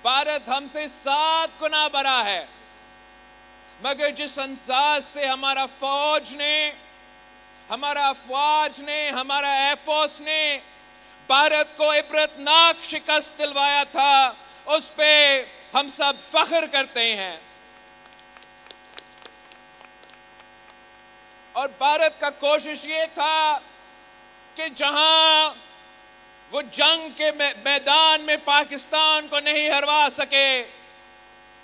भारत हमसे 7 गुना बड़ा है, मगर जिस अंदाज से हमारा फौज ने, हमारा अफवाज ने, हमारा एयरफोर्स ने भारत को इबरतनाक शिकस्त दिलवाया था, उस पे हम सब फख्र करते हैं। और भारत का कोशिश ये था कि जहां वो जंग के मैदान में पाकिस्तान को नहीं हरवा सके,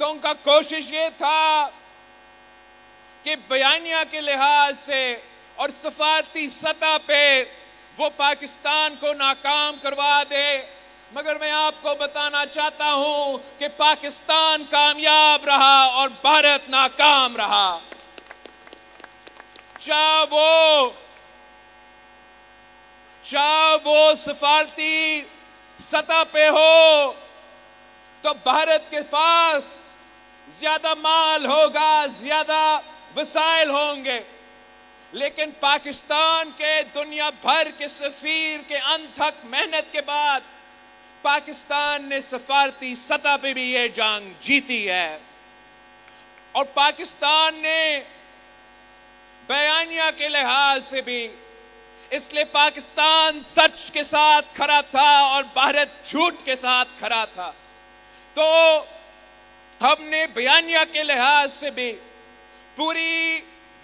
तो उनका कोशिश ये था कि बयानिया के लिहाज से और सफारती सतह पे वो पाकिस्तान को नाकाम करवा दे। मगर मैं आपको बताना चाहता हूं कि पाकिस्तान कामयाब रहा और भारत नाकाम रहा। चाहे वो सफारती सतह पे हो तो भारत के पास ज्यादा माल होगा, ज्यादा वसाइल होंगे, लेकिन पाकिस्तान के दुनिया भर के सफीर के अनथक मेहनत के बाद पाकिस्तान ने सफारती सतह पे भी ये जंग जीती है। और पाकिस्तान ने बयानिया के लिहाज से भी, इसलिए पाकिस्तान सच के साथ खड़ा था और भारत झूठ के साथ खड़ा था। तो हमने बयानिया के लिहाज से भी पूरी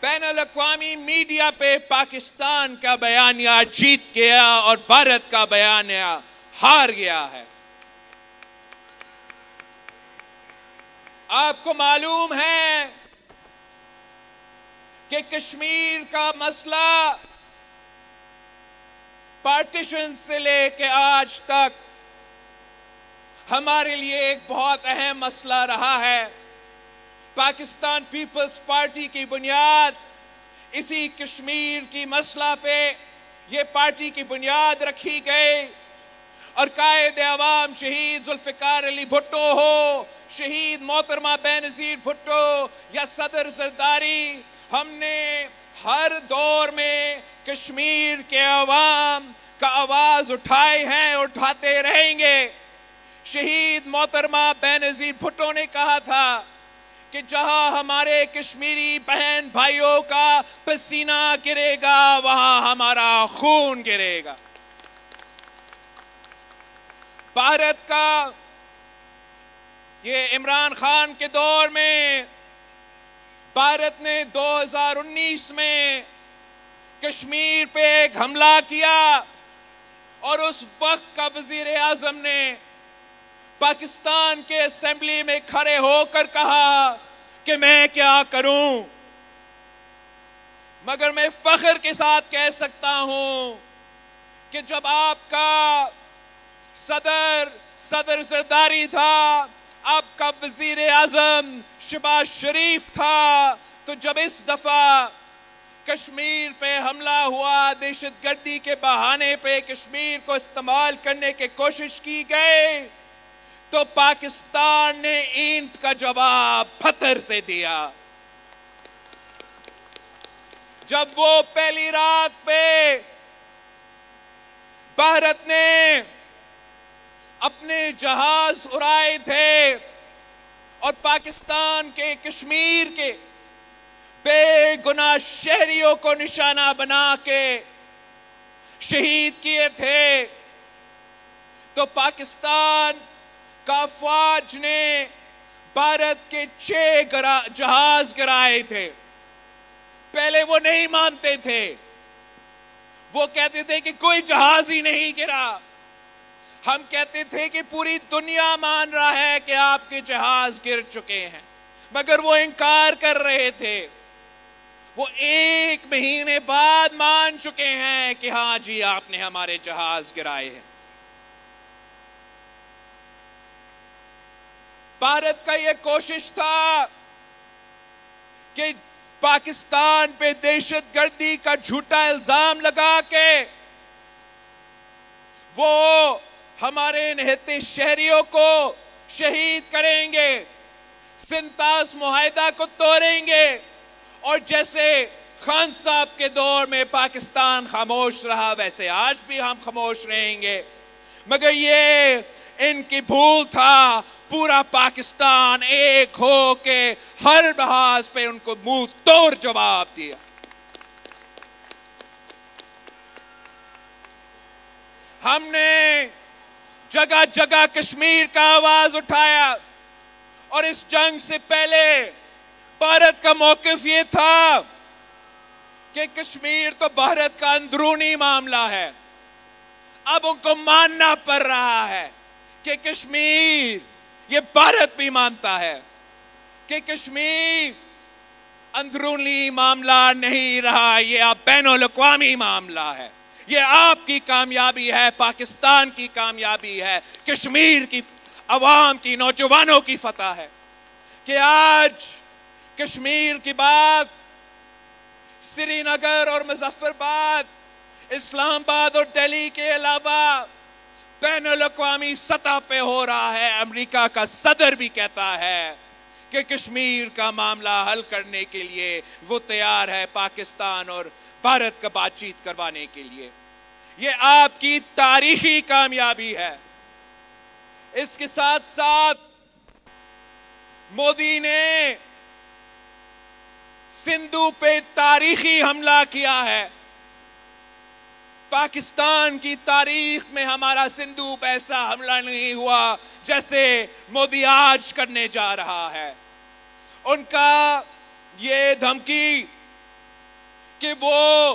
बैनुल-अक़वामी मीडिया पे पाकिस्तान का बयानिया जीत गया और भारत का बयानिया हार गया है। आपको मालूम है कि कश्मीर का मसला पार्टीशन से लेके आज तक हमारे लिए एक बहुत अहम मसला रहा है। पाकिस्तान पीपल्स पार्टी की बुनियाद इसी कश्मीर की मसला पे ये पार्टी की बुनियाद रखी गई। और कायद अवाम शहीद जुल्फ़िकार अली भुट्टो हो, शहीद मोहतरमा बेनज़ीर भुट्टो या सदर ज़रदारी, हमने हर दौर में कश्मीर के अवाम का आवाज उठाए हैं, उठाते रहेंगे। शहीद मोहतरमा बेनज़ीर भुट्टो ने कहा था कि जहां हमारे कश्मीरी बहन भाइयों का पसीना गिरेगा वहां हमारा खून गिरेगा। भारत का ये इमरान खान के दौर में भारत ने 2019 में कश्मीर पे एक हमला किया और उस वक्त का वजीर आजम ने पाकिस्तान के असेंबली में खड़े होकर कहा कि मैं क्या करूं। मगर मैं फख्र के साथ कह सकता हूं कि जब आपका सदर ज़रदारी था, आपका वजीर आजम शहबाज शरीफ था, तो जब इस दफा कश्मीर पे हमला हुआ, दहशतगर्दी के बहाने पे कश्मीर को इस्तेमाल करने की कोशिश की गई, तो पाकिस्तान ने ईंट का जवाब पत्थर से दिया। जब वो पहली रात पे भारत ने अपने जहाज उड़ाए थे और पाकिस्तान के कश्मीर के बेगुनाह शहरियों को निशाना बना के शहीद किए थे, तो पाकिस्तान का फौज ने भारत के 6 जहाज गिराए थे। पहले वो नहीं मानते थे, वो कहते थे कि कोई जहाज ही नहीं गिरा। हम कहते थे कि पूरी दुनिया मान रहा है कि आपके जहाज गिर चुके हैं, मगर वो इनकार कर रहे थे। वो 1 महीने बाद मान चुके हैं कि हाँ जी आपने हमारे जहाज गिराए हैं। भारत का यह कोशिश था कि पाकिस्तान पे दहशतगर्दी का झूठा इल्जाम लगा के वो हमारे निहत्ते शहरियों को शहीद करेंगे, सिंतास मुआहिदा को तोड़ेंगे। और जैसे खान साहब के दौर में पाकिस्तान खामोश रहा, वैसे आज भी हम खामोश रहेंगे। मगर ये इनकी भूल था, पूरा पाकिस्तान एक हो के हर लहाज पे उनको मुंह तोड़ जवाब दिया। हमने जगह जगह कश्मीर का आवाज उठाया और इस जंग से पहले भारत का मौकिफ ये था कि कश्मीर तो भारत का अंदरूनी मामला है। अब उनको मानना पड़ रहा है कि कश्मीर, ये भारत भी मानता है कि कश्मीर अंदरूनी मामला नहीं रहा, ये अब बैनुल-अक़वामी मामला है। ये आपकी कामयाबी है, पाकिस्तान की कामयाबी है, कश्मीर की अवाम की, नौजवानों की फतह है कि आज कश्मीर की बात श्रीनगर और मुजफ्फराबाद, इस्लामाबाद और दिल्ली के अलावा बैनुल-अक़वामी सतह पे हो रहा है। अमेरिका का सदर भी कहता है कि कश्मीर का मामला हल करने के लिए वो तैयार है पाकिस्तान और भारत का बातचीत करवाने के लिए। ये आपकी तारीखी कामयाबी है। इसके साथ साथ मोदी ने सिंधु पे तारीखी हमला किया है। पाकिस्तान की तारीख में हमारा सिंधु पे ऐसा हमला नहीं हुआ जैसे मोदी आज करने जा रहा है। उनका ये धमकी कि वो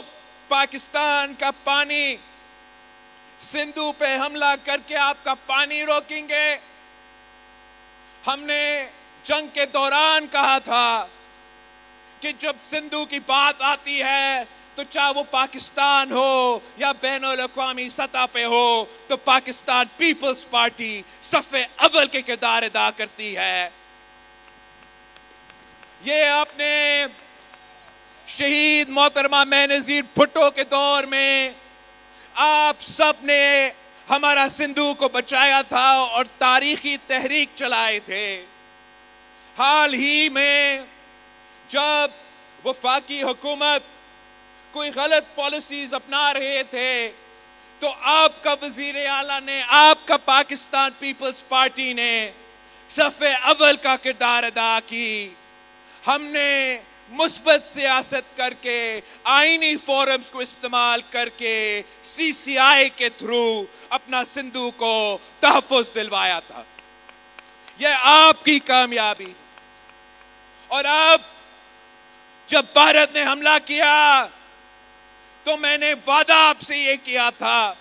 पाकिस्तान का पानी, सिंधु पे हमला करके आपका पानी रोकेंगे। हमने जंग के दौरान कहा था कि जब सिंधु की बात आती है तो चाहे वो पाकिस्तान हो या बैनुल-अक़वामी सतह पे हो, तो पाकिस्तान पीपल्स पार्टी सफ़े अव्वल के किरदार अदा करती है। ये आपने शहीद मोहतरमा बेनज़ीर भुट्टो के दौर में आप सब ने हमारा सिंधु को बचाया था और तारीखी तहरीक चलाए थे। हाल ही में जब वफाकी हुकूमत कोई गलत पॉलिसीज अपना रहे थे तो आपका वजीर आला ने, आपका पाकिस्तान पीपल्स पार्टी ने सफ़े अव्वल का किरदार अदा की। हमने मुस्बत सियासत करके, आईनी फोरम्स को इस्तेमाल करके, CCI के थ्रू अपना सिंधु को तहफ़्फ़ुज़ दिलवाया था। यह आपकी कामयाबी। और अब जब भारत ने हमला किया तो मैंने वादा आपसे ये किया था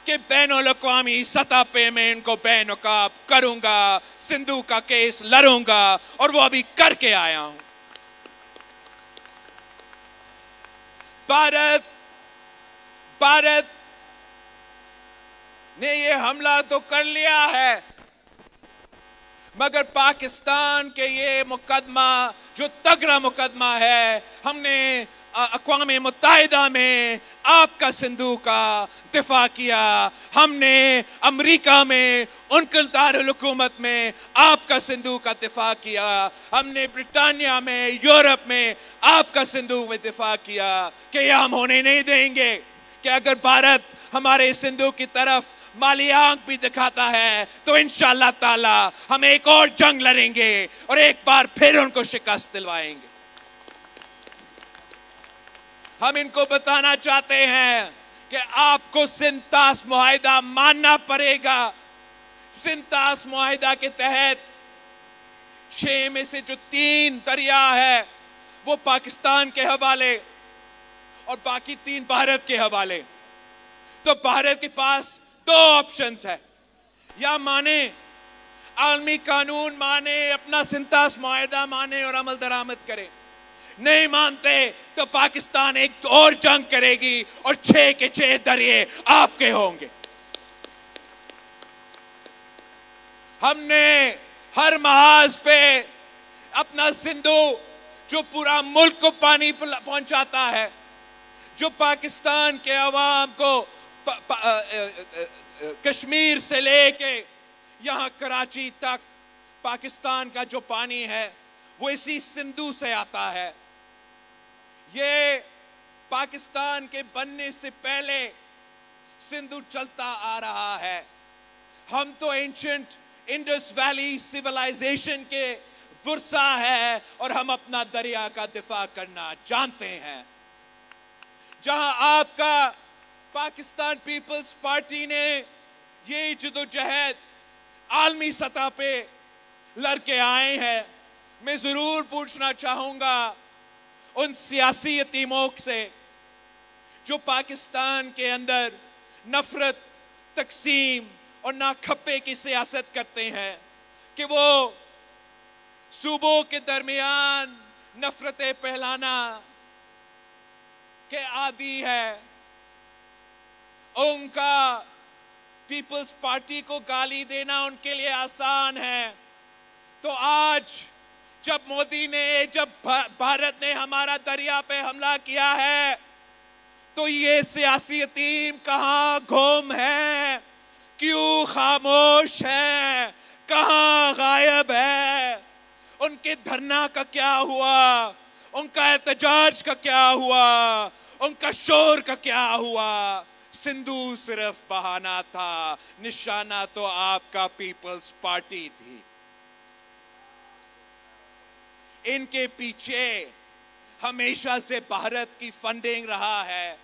कि बैनुल-अक़वामी सतह पे मैं इनको बेनकाब करूंगा, सिंधु का केस लड़ूंगा, और वो अभी करके आया हूं। भारत ने ये हमला तो कर लिया है, मगर पाकिस्तान के ये मुकदमा जो तगड़ा मुकदमा है, हमने अक़वाम मुत्तहिदा में आपका सिंधु का दिफा किया, हमने अमेरिका में उनके दारुल हुकूमत में आपका सिंधु का दिफा किया, हमने ब्रिटानिया में, यूरोप में आपका सिंधु में दिफा किया कि यह हम होने नहीं देंगे कि अगर भारत हमारे सिंधु की तरफ माली आंख भी दिखाता है तो इंशाअल्लाह ताला हम एक और जंग लड़ेंगे और एक बार फिर उनको शिकस्त दिलवाएंगे। हम इनको बताना चाहते हैं कि आपको सिंतास मुआहिदा मानना पड़ेगा। सिंतास मुआहिदा के तहत 6 में से जो 3 दरिया है वो पाकिस्तान के हवाले और बाकी 3 भारत के हवाले। तो भारत के पास 2 ऑप्शंस है, या माने आलमी कानून माने, अपना सिंतास मुआहिदा माने और अमल दरामद करे। नहीं मानते तो पाकिस्तान एक और जंग करेगी और 6 के 6 दरिये आपके होंगे। हमने हर महाज पे अपना सिंधु जो पूरा मुल्क को पानी पहुंचाता है, जो पाकिस्तान के अवाम को कश्मीर से लेके यहाँ कराची तक पाकिस्तान का जो पानी है वो इसी सिंधु से आता है। ये पाकिस्तान के बनने से पहले सिंधु चलता आ रहा है। हम तो एंशिएंट इंडस वैली सिविलाइजेशन के वर्सा है और हम अपना दरिया का दिफा करना जानते हैं। जहां आपका पाकिस्तान पीपल्स पार्टी ने ये जदोजहद आलमी सतह पे लड़के आए हैं, मैं जरूर पूछना चाहूंगा उन सियासी यतीमों से जो पाकिस्तान के अंदर नफरत, तकसीम और नाखप्पे की सियासत करते हैं कि वो सूबों के दरमियान नफरतें फैलाना के आदी है। उनका पीपल्स पार्टी को गाली देना उनके लिए आसान है। तो आज जब भारत ने हमारा दरिया पे हमला किया है, तो ये सियासी यतीम कहां गुम है, क्यों खामोश है, कहां गायब है? उनके धरना का क्या हुआ? उनका एहतजाज का क्या हुआ? उनका शोर का क्या हुआ? सिंधु सिर्फ बहाना था, निशाना तो आपका पीपल्स पार्टी थी। इनके पीछे हमेशा से भारत की फंडिंग रहा है।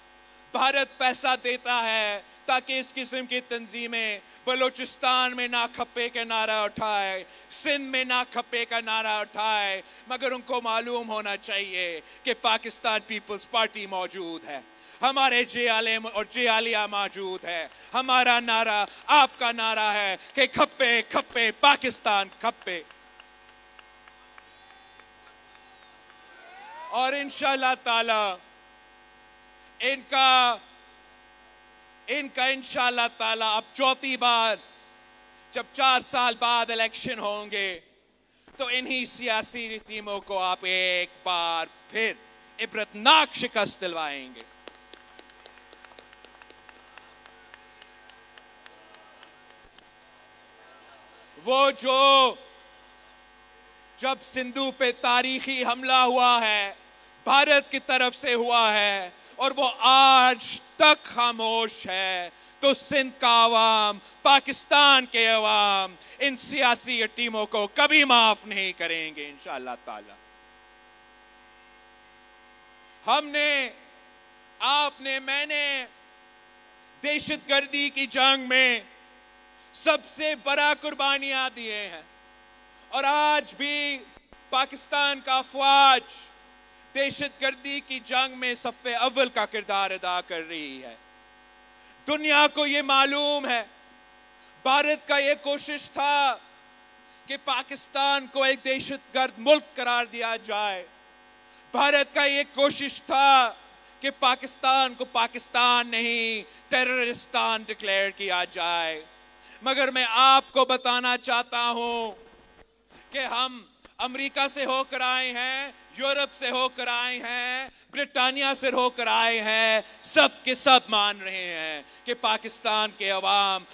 भारत पैसा देता है ताकि इस किस्म की तंजीमें बलूचिस्तान में ना खप्पे का नारा उठाए, सिंध में ना खप्पे का नारा उठाए, मगर उनको मालूम होना चाहिए कि पाकिस्तान पीपल्स पार्टी मौजूद है, हमारे जेआलएम और जेआलिया मौजूद है। हमारा नारा आपका नारा है कि खप्पे खप्पे पाकिस्तान खप्पे। और इंशाअल्लाह ताला इनका इंशाअल्लाह ताला अब चौथी बार जब 4 साल बाद इलेक्शन होंगे तो इन्हीं सियासी टीमों को आप एक बार फिर इबरतनाक शिकस्त दिलवाएंगे। वो जो जब सिंधु पे तारीखी हमला हुआ है, भारत की तरफ से हुआ है और वो आज तक खामोश है, तो सिंध का अवाम, पाकिस्तान के अवाम इन सियासी टीमों को कभी माफ नहीं करेंगे इंशाअल्लाह ताला। मैंने दहशतगर्दी की जंग में सबसे बड़ा कुर्बानियां दिए हैं और आज भी पाकिस्तान का फौज दहशतगर्दी की जंग में सफ़े अव्वल का किरदार अदा कर रही है। दुनिया को ये मालूम है, भारत का ये कोशिश था कि पाकिस्तान को एक दहशतगर्द मुल्क करार दिया जाए। भारत का ये कोशिश था कि पाकिस्तान को पाकिस्तान नहीं टेररिस्तान डिक्लेयर किया जाए। मगर मैं आपको बताना चाहता हूं कि हम अमेरिका से होकर आए हैं, यूरोप से होकर आए हैं, ब्रिटानिया से होकर आए हैं, सब के सब मान रहे हैं कि पाकिस्तान के अवाम